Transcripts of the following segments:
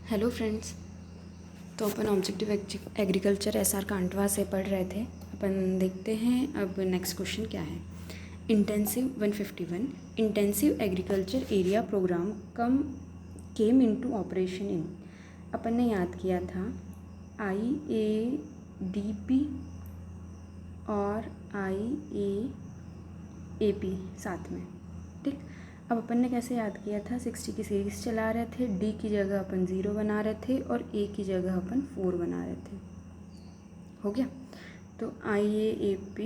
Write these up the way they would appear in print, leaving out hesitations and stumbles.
Hello friends. तो अपन objective agriculture SR कांटवा से पढ़ रहे थे। अपन देखते हैं अब नेक्स्ट क्वेश्चन क्या है। Intensive 151 intensive agriculture area programme came into operation in. अपन ने याद किया था IADP और IAAP साथ में, ठीक। अब अपन ने कैसे याद किया था, 60 की सीरीज़ चला रहे थे, डी की जगह अपन 0 बना रहे थे और ए की जगह अपन 4 बना रहे थे। हो गया। तो IAAP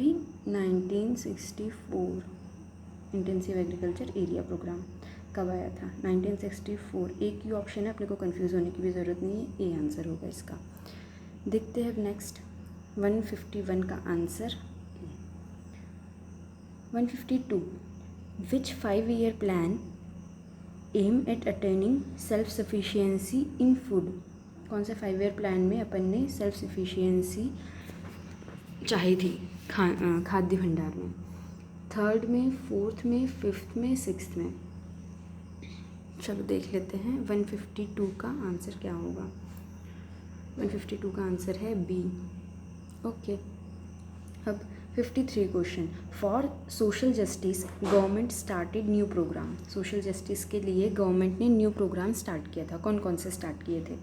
1964 intensive agriculture area programme कब आया था? 1964। एक ही ऑप्शन है, अपने को कंफ्यूज होने की भी ज़रूरत नहीं है, ए आंसर होगा इसका। देखते हैं नेक्स्ट 151 का answer. 152 Which 5-year plan aim at attaining self-sufficiency in food? कौन से 5-year प्लान में अपन ने सेल्फ सफिशिएंसी चाही थी खाद्य भंडार में? 3rd में, 4th में, 5th में, 6th में? चलो देख लेते हैं 152 का आंसर क्या होगा। 152 का आंसर है बी। ओके। अब 53 question. For social justice government started new programme. Social justice के लिए गवर्नमेंट ने न्यू प्रोग्राम स्टार्ट किया था। कौन कौन से स्टार्ट किए थे?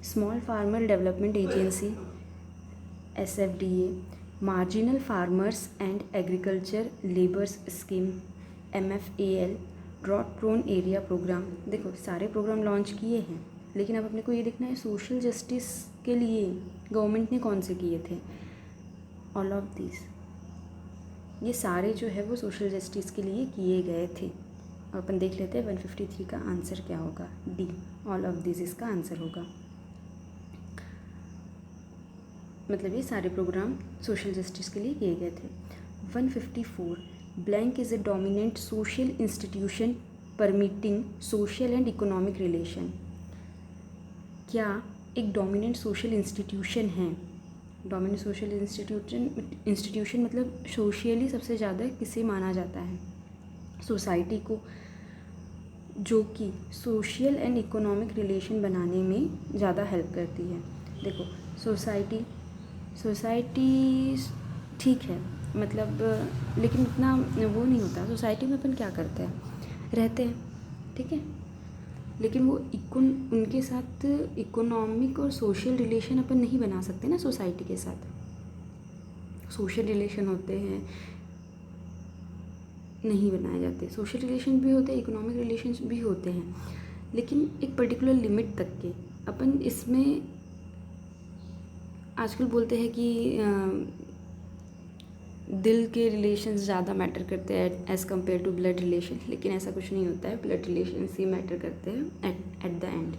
Small farmer development agency SFDA, marginal farmers and agriculture labours scheme MFAL, drought prone area programme. देखो सारे प्रोग्राम लॉन्च किए हैं, लेकिन अब अपने को ये देखना है सोशल जस्टिस के लिए गवर्नमेंट ने कौन से किए थे। ऑल ऑफ दिस, ये सारे जो है वो सोशल जस्टिस के लिए किए गए थे। और अपन देख लेते हैं 153 का आंसर क्या होगा। डी, ऑल ऑफ दिस इसका आंसर होगा। मतलब ये सारे प्रोग्राम सोशल जस्टिस के लिए किए गए थे। 154 blank is a dominant social institution permitting social and economic relation. क्या एक डोमिनेंट सोशल इंस्टीट्यूशन है? डोमिनेंट सोशल इंस्टीट्यूशन मतलब सोशली सबसे ज़्यादा किसे माना जाता है? सोसाइटी को, जो कि सोशल एंड इकोनॉमिक रिलेशन बनाने में ज़्यादा हेल्प करती है। देखो सोसाइटी ठीक है, मतलब लेकिन इतना वो नहीं होता। सोसाइटी में अपन क्या करते हैं, रहते हैं, ठीक है, लेकिन वो उनके साथ इकोनॉमिक और सोशल रिलेशन अपन नहीं बना सकते ना। सोसाइटी के साथ सोशल रिलेशन होते हैं, नहीं बनाए जाते। सोशल रिलेशन भी होते हैं, इकोनॉमिक रिलेशन भी होते हैं, लेकिन एक पर्टिकुलर लिमिट तक के। अपन इसमें आजकल बोलते हैं कि दिल के रिलेशंस ज़्यादा मैटर करते हैं as compared to blood relation, लेकिन ऐसा कुछ नहीं होता है। ब्लड रिलेशंस ही मैटर करते हैं एट द एंड।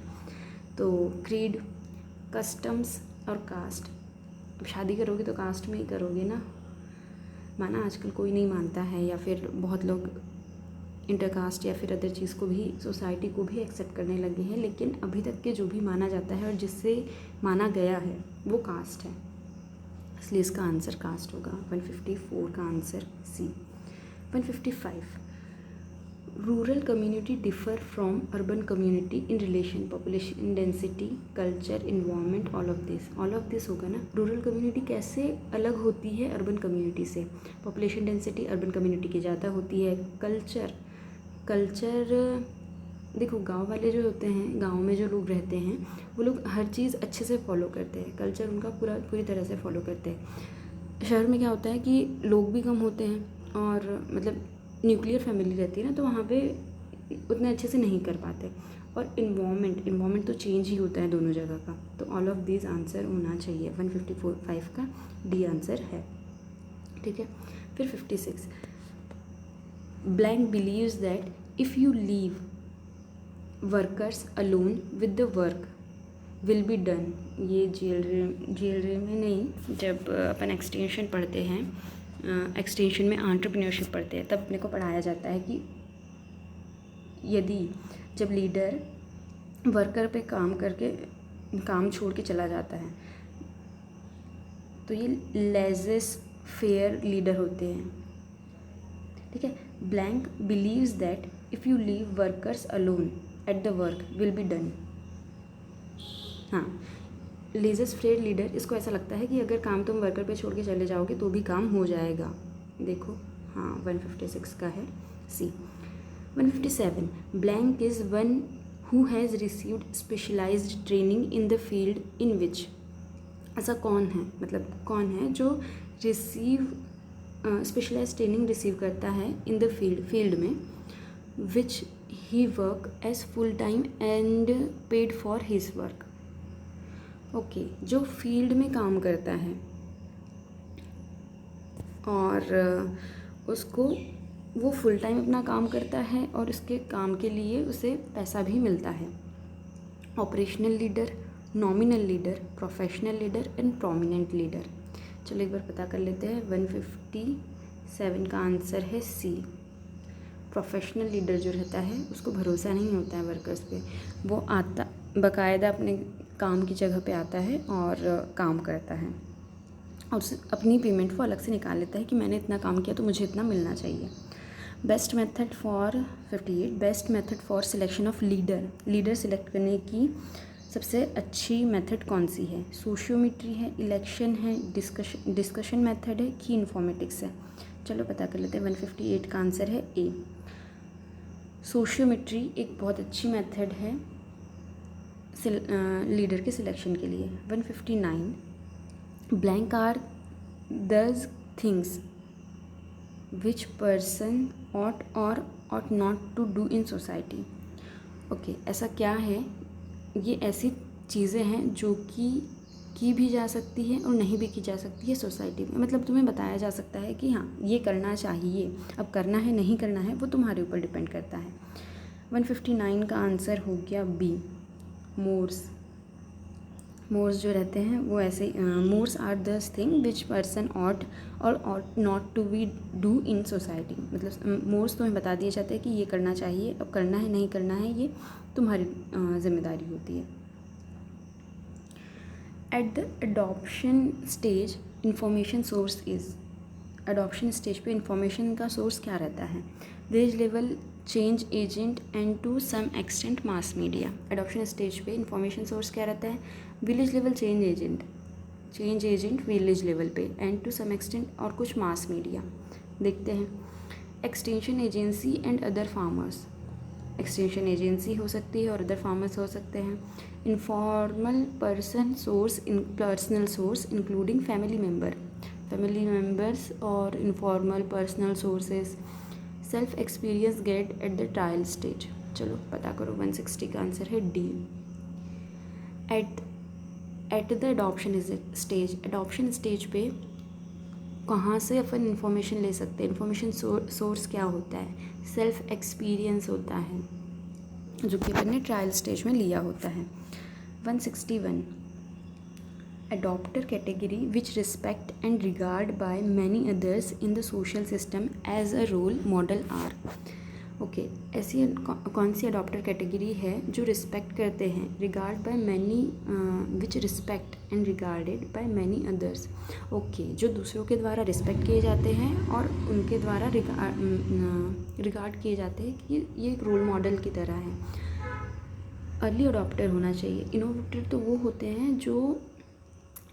तो क्रीड, कस्टम्स और कास्ट। अब शादी करोगे तो कास्ट में ही करोगे ना, माना आजकल कोई नहीं मानता है, या फिर बहुत लोग इंटरकास्ट या फिर अदर चीज़ को भी, सोसाइटी को भी एक्सेप्ट करने लगे हैं, लेकिन अभी तक के जो भी माना जाता है और जिससे माना गया है वो कास्ट है, इसलिए इसका आंसर कास्ट होगा। 154 का answer C. 155 rural community differ from urban community in relation population density culture environment. All of this होगा ना। रूरल कम्युनिटी कैसे अलग होती है अर्बन कम्युनिटी से? पॉपुलेशन डेंसिटी अर्बन कम्युनिटी की ज़्यादा होती है। कल्चर देखो गांव वाले जो होते हैं, गांव में जो लोग रहते हैं वो लोग हर चीज़ अच्छे से फॉलो करते हैं, कल्चर उनका पूरी तरह से फॉलो करते हैं। शहर में क्या होता है कि लोग भी कम होते हैं और मतलब न्यूक्लियर फैमिली रहती है ना, तो वहाँ पे उतने अच्छे से नहीं कर पाते। और इन्वायरमेंट तो चेंज ही होता है दोनों जगह का। तो ऑल ऑफ दिस आंसर होना चाहिए। 155 का डी आंसर है, ठीक है। फिर 56 blank believes that if you leave workers alone with the work will be done. ये जीएलडी में नहीं, जब अपन एक्सटेंशन पढ़ते हैं, एक्सटेंशन में एंटरप्रेन्योरशिप पढ़ते हैं, तब अपने को पढ़ाया जाता है कि जब लीडर वर्कर पे काम छोड़ के चला जाता है तो ये लेजेस फेयर लीडर होते हैं, ठीक है। Blank believes that if you leave workers alone at the work will be done. हाँ, लेजर्स फ्रेड लीडर, इसको ऐसा लगता है कि अगर काम तुम वर्कर पे छोड़ के चले जाओगे तो भी काम हो जाएगा। देखो हाँ 156 का है C. 157 blank is one who has received specialised training in the field in which. ऐसा कौन है, मतलब कौन है जो रिसीव स्पेशलाइज्ड ट्रेनिंग रिसीव करता है इन द फील्ड में which he works as full time and paid for his work. Okay, जो फील्ड में काम करता है और उसको वो फुल टाइम अपना काम करता है और उसके काम के लिए उसे पैसा भी मिलता है। Operational leader, nominal leader, professional leader and prominent leader. चलो एक बार पता कर लेते हैं। 157 का आंसर है सी। प्रोफेशनल लीडर जो रहता है उसको भरोसा नहीं होता है वर्कर्स पे, वो आता बाकायदा अपने काम की जगह पे आता है और काम करता है और उसे अपनी पेमेंट वो अलग से निकाल लेता है कि मैंने इतना काम किया तो मुझे इतना मिलना चाहिए। Best method for 58 best method for selection of leader. Leader select करने की सबसे अच्छी मेथड कौन सी है? सोशियोमेट्री है, इलेक्शन है, डिस्कशन मेथड है कि इन्फॉर्मेटिक्स है? चलो पता कर लेते हैं। 158 का आंसर है ए। सोशियोमेट्री एक बहुत अच्छी मेथड है लीडर के सिलेक्शन के लिए। 159 ब्लैंक आर दस things which person ought or ought not to do in society। Okay, ऐसा क्या है, ये ऐसी चीज़ें हैं जो की भी जा सकती है और नहीं भी की जा सकती है सोसाइटी में। मतलब तुम्हें बताया जा सकता है कि हाँ ये करना चाहिए, अब करना है नहीं करना है वो तुम्हारे ऊपर डिपेंड करता है। 159 का आंसर हो गया बी, मोर्स। मोर्स जो रहते हैं वो ऐसे mores are these thing which person ought और ought not to be do in society. मतलब मोर्स तुम्हें बता दिए जाते हैं कि ये करना चाहिए, अब करना है नहीं करना है ये तुम्हारी जिम्मेदारी होती है। At the adoption stage information source is. Adoption stage पे इंफॉर्मेशन का सोर्स क्या रहता है? Village level change agent and to some extent mass media. Adoption stage पे इंफॉर्मेशन सोर्स क्या रहता है? Village level change agent village level पे, एंड टू सम एक्सटेंट और कुछ मास मीडिया। देखते हैं। Extension agency and other farmers. Extension agency हो सकती है और अदर फार्मर्स हो सकते हैं। Informal personal source including family members और informal personal sources. Self experience get at the trial stage. चलो पता करो। 160 का आंसर है D. At the adoption stage, adoption stage पे कहाँ से अपन इंफॉर्मेशन ले सकते हैं? इंफॉर्मेशन सोर्स क्या होता है? सेल्फ एक्सपीरियंस होता है जो कि अपन ने ट्रायल स्टेज में लिया होता है। 161 adopter category which respect and regard by many others in the social system as a role model are। Okay, ऐसी कौन सी अडॉप्टर कैटेगरी है जो रिस्पेक्ट करते हैं, regard by many, which respect and regarded by many others. Okay, जो दूसरों के द्वारा रिस्पेक्ट किए जाते हैं और उनके द्वारा रिगार्ड किए जाते हैं कि ये एक रोल मॉडल की तरह है। अर्ली अडॉप्टर होना चाहिए। इनोवेटर तो वो होते हैं जो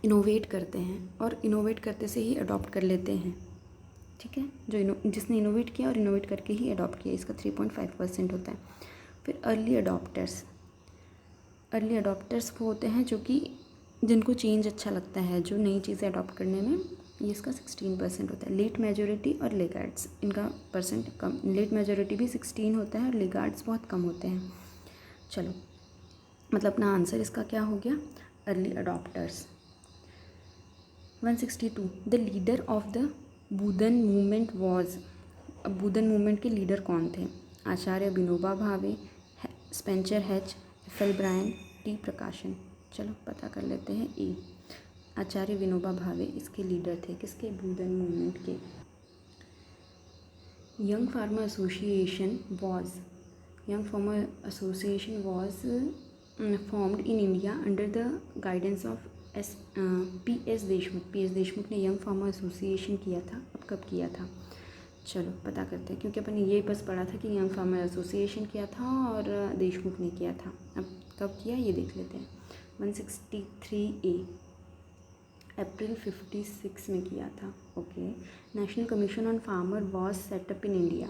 इनोवेट करते हैं और इनोवेट करते से ही अडॉप्ट कर लेते हैं। ठीक है, जिसने इनोवेट किया और इनोवेट करके ही अडॉप्ट किया, इसका 3.5% होता है। फिर अर्ली अडॉप्टर्स वो होते हैं जो कि जिनको चेंज अच्छा लगता है, जो नई चीज़ें अडॉप्ट करने में, ये इसका 16% होता है। लेट मेजोरिटी और लेगार्ड्स, इनका परसेंट कम, लेट मेजोरिटी भी 16 होता है और लेगार्ड्स बहुत कम होते हैं। चलो, मतलब अपना आंसर इसका क्या हो गया? Early adopters. 162 the leader of the Bhoodan movement was. अब बूदन मूवमेंट के लीडर कौन थे? आचार्य Vinoba Bhave, Spencer hatch, FL. Brian, T प्रकाशन। चलो पता कर लेते हैं। ए, आचार्य विनोबा भावे इसके लीडर थे। किसके? बूदन मूवमेंट के। Young farmer association was formed in India under the guidance of P S. Deshmukh ने यंग फार्मर एसोसिएशन किया था। अब कब किया था? चलो पता करते हैं, क्योंकि अपन ने ये बस पढ़ा था कि यंग फार्मर एसोसिएशन किया था और देशमुख ने किया था। अब कब किया ये देख लेते हैं। 163A अप्रैल 56 में किया था। Okay. National commission on farmer was setup in India.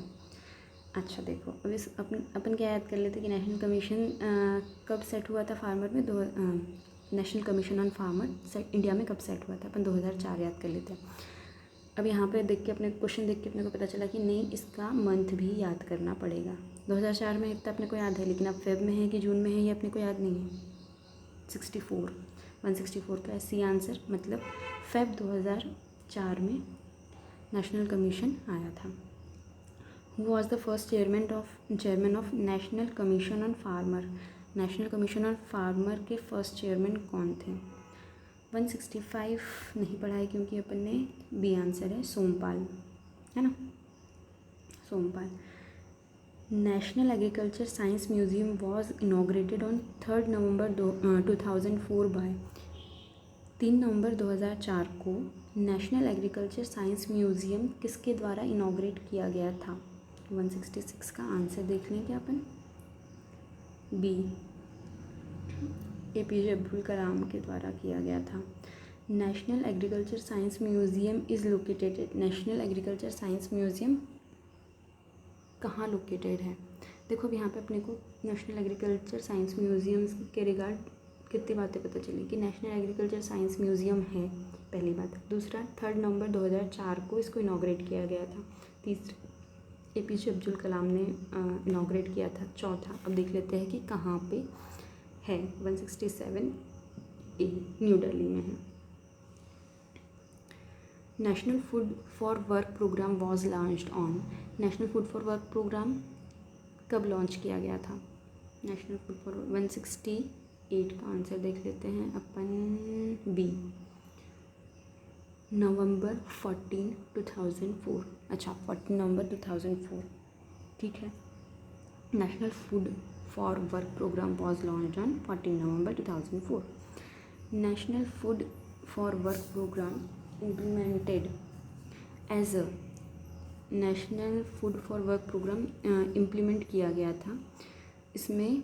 अच्छा देखो, अब इस अपन क्या याद कर लेते कि नेशनल कमीशन कब सेट हुआ था फार्मर में। National commission on farmer set India में कब सेट हुआ था, अपन 2004 याद कर लेते हैं। अब यहाँ पे देख के अपने क्वेश्चन देख के अपने को पता चला कि नहीं, इसका मंथ भी याद करना पड़ेगा। 2004 में इतना अपने को याद है, लेकिन अब फेब में है कि जून में है ये अपने को याद नहीं है। 164 का सी आंसर, मतलब फेब 2004 में नेशनल कमीशन आया था। Who was the first chairman of national commission on farmer. National commission on farmer के फर्स्ट चेयरमैन कौन थे। 165 नहीं पढ़ा है क्योंकि अपन ने बी आंसर है सोमपाल, है ना, Sompal. National agriculture science museum was inaugurated on 3 November 2004 by. 3 November 2004 को नेशनल एग्रीकल्चर साइंस म्यूजियम किसके द्वारा इनॉग्रेट किया गया था। 166 का आंसर देख लें क्या अपन, बी, APJ अब्दुल कलाम के द्वारा किया गया था। National agriculture science museum is located. National agriculture science museum कहाँ लोकेटेड है। देखो अब यहाँ पे अपने को नेशनल एग्रीकल्चर साइंस म्यूजियम्स के रिगार्ड कितनी बातें पता चली कि नेशनल एग्रीकल्चर साइंस म्यूजियम है, पहली बात। दूसरा, 3 नवंबर 2004 को इसको इनॉग्रेट किया गया था। तीसरा, APJ अब्दुल कलाम ने इनॉग्रेट किया था। चौथा, अब देख लेते हैं कि कहाँ पे है। 167A न्यू दिल्ली में है। National food for work programme was launched on. National food for work programme कब लॉन्च किया गया था। नेशनल फूड फॉर 168 का आंसर देख लेते हैं अपन, बी, नवंबर 14, 2004। अच्छा, 14 नवंबर 2004, ठीक है। National food for work programme was launched on 14 November 2004। National food for work programme implemented as a. National food for work programme implement किया गया था, इसमें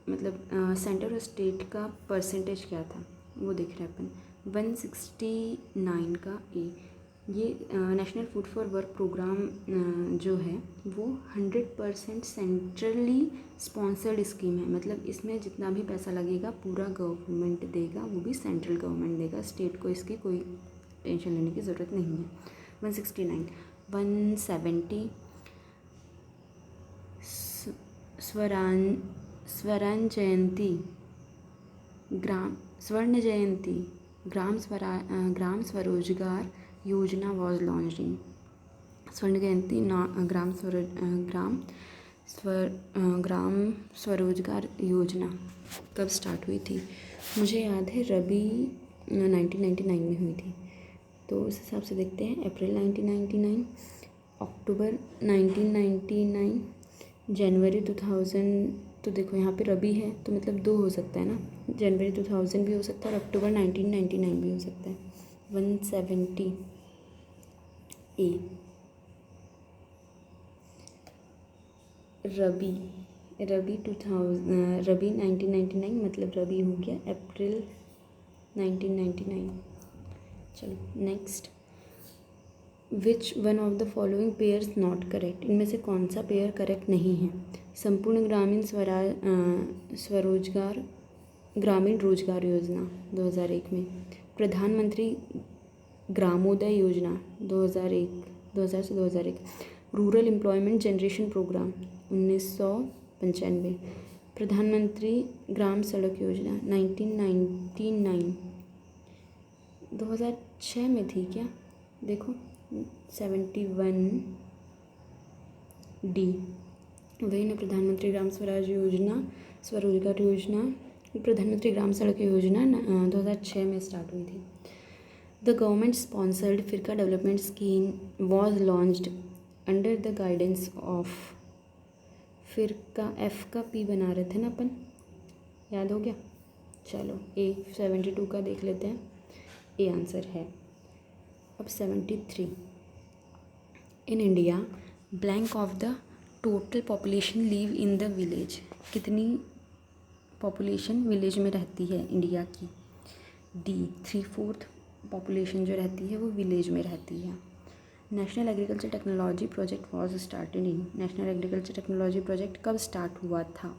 मतलब सेंटर और स्टेट का परसेंटेज क्या था वो देख रहे हैं अपन। 169 का ए, ये national food for work programme जो है वो 100% सेंट्रली स्पॉन्सर्ड स्कीम है। मतलब इसमें जितना भी पैसा लगेगा पूरा गवर्नमेंट देगा, वो भी सेंट्रल गवर्नमेंट देगा, स्टेट को इसकी कोई टेंशन लेने की ज़रूरत नहीं है। 169, 170 स्वर्ण जयंती ग्राम स्वरोजगार योजना वॉज लॉन्च्ड इन। स्वर्ण जयंती ग्राम स्वरोजगार योजना कब स्टार्ट हुई थी। मुझे याद है रबी 1999 में हुई थी, तो उस हिसाब से देखते हैं। अप्रैल 1999, अक्टूबर 1999, जनवरी 2000। तो देखो यहाँ पे रबी है तो मतलब 2 हो सकता है ना, जनवरी 2000 भी हो सकता है और अक्टूबर 1999 भी हो सकता है। 170 ए, रबी 1999, मतलब रबी हो गया अप्रैल 1999। चलो next, which one of the following pairs not correct. इनमें से कौन सा पेयर करेक्ट नहीं है। संपूर्ण ग्रामीण रोजगार योजना 2001 में, प्रधानमंत्री ग्रामोदय योजना 2000 से 2001, रूरल एम्प्लॉयमेंट जनरेशन प्रोग्राम 1995, प्रधानमंत्री ग्राम सड़क योजना 1999 2006 में थी क्या, देखो 71 डी, वही ना, प्रधानमंत्री ग्राम स्वरोजगार योजना, प्रधानमंत्री ग्राम सड़क योजना 2006 में स्टार्ट हुई थी। The government sponsored Firka development scheme was launched under the guidance of. Firka F का पी बना रहे थे ना अपन, याद हो गया। चलो ए 72 का देख लेते हैं, ए आंसर है। अब 73, in India blank of the total population live in the village. कितनी पॉपुलेशन विलेज में रहती है इंडिया की। डी 3/4 पॉपुलेशन जो रहती है वो विलेज में रहती है। National agriculture technology project was started in, national agriculture technology project कब स्टार्ट हुआ था?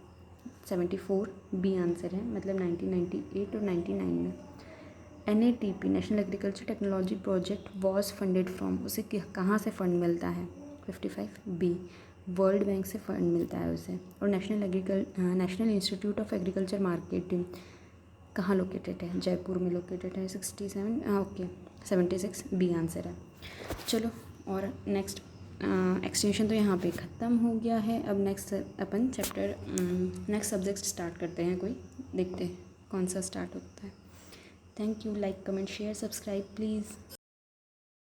74 बी आंसर है, मतलब 1998 और 99 में। NATP national agriculture technology project was funded from, उसे कहाँ से फ़ंड मिलता है? 55 बी वर्ल्ड बैंक से फ़ंड मिलता है उसे। और national institute of agriculture marketing कहाँ लोकेटेड है? जयपुर में लोकेटेड है। 67 ओके 76 बी आंसर है। चलो और नेक्स्ट एक्सटेंशन तो यहाँ पे ख़त्म हो गया है। अब नेक्स्ट अपन चैप्टर नेक्स्ट सब्जेक्ट स्टार्ट करते हैं, कोई देखते हैं कौन सा स्टार्ट होता है। Thank you. Like comment share subscribe please.